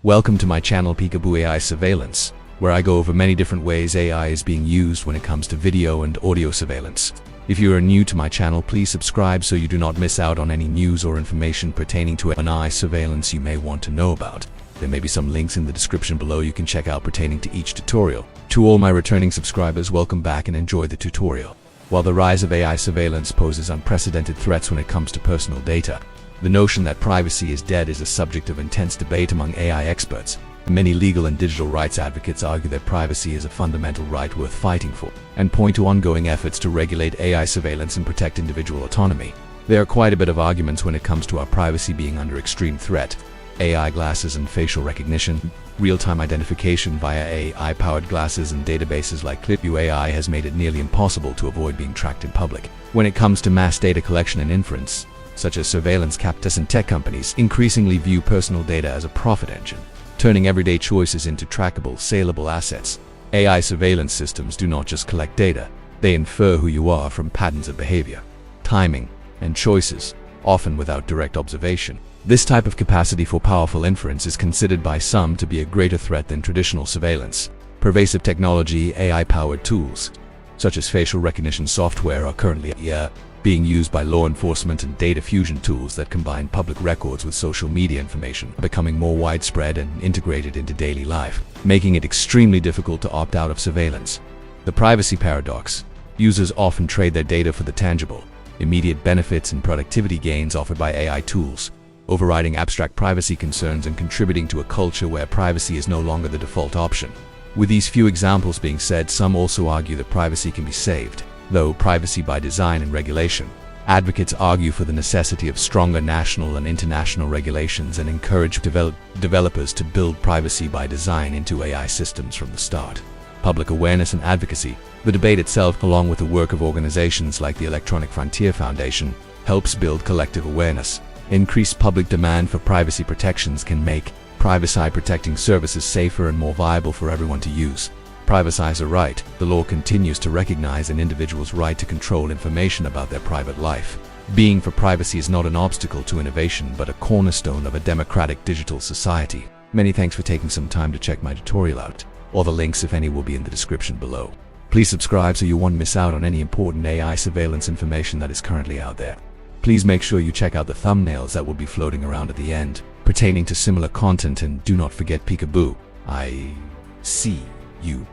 Welcome to my channel PeekAboo-AI Surveillance, where I go over many different ways AI is being used when it comes to video and audio surveillance. If you are new to my channel, please subscribe so you do not miss out on any news or information pertaining to AI surveillance you may want to know about. There may be some links in the description below you can check out pertaining to each tutorial. To all my returning subscribers, welcome back and enjoy the tutorial. While the rise of AI surveillance poses unprecedented threats when it comes to personal data, the notion that privacy is dead is a subject of intense debate among AI experts. Many legal and digital rights advocates argue that privacy is a fundamental right worth fighting for, and point to ongoing efforts to regulate AI surveillance and protect individual autonomy. There are quite a bit of arguments when it comes to our privacy being under extreme threat. AI glasses and facial recognition, real-time identification via AI-powered glasses and databases like Clearview AI has made it nearly impossible to avoid being tracked in public. When it comes to mass data collection and inference, such as surveillance capitalists and tech companies increasingly view personal data as a profit engine, turning everyday choices into trackable, saleable assets. AI surveillance systems do not just collect data, they infer who you are from patterns of behavior, timing, and choices, often without direct observation. This type of capacity for powerful inference is considered by some to be a greater threat than traditional surveillance. Pervasive technology, AI-powered tools, such as facial recognition software, are currently being used by law enforcement, and data fusion tools that combine public records with social media information are becoming more widespread and integrated into daily life, making it extremely difficult to opt out of surveillance. The privacy paradox: users often trade their data for the tangible, immediate benefits and productivity gains offered by AI tools, overriding abstract privacy concerns and contributing to a culture where privacy is no longer the default option. With these few examples being said, some also argue that privacy can be saved, though privacy by design and regulation. Advocates argue for the necessity of stronger national and international regulations and encourage developers to build privacy by design into AI systems from the start. Public awareness and advocacy. The debate itself, along with the work of organizations like the Electronic Frontier Foundation, helps build collective awareness. Increased public demand for privacy protections can make privacy-protecting services safer and more viable for everyone to use. Privacy is a right. The law continues to recognize an individual's right to control information about their private life. Being for privacy is not an obstacle to innovation, but a cornerstone of a democratic digital society. Many thanks for taking some time to check my tutorial out. All the links, if any, will be in the description below. Please subscribe so you won't miss out on any important AI surveillance information that is currently out there. Please make sure you check out the thumbnails that will be floating around at the end pertaining to similar content, and do not forget PeekAboo. I see you.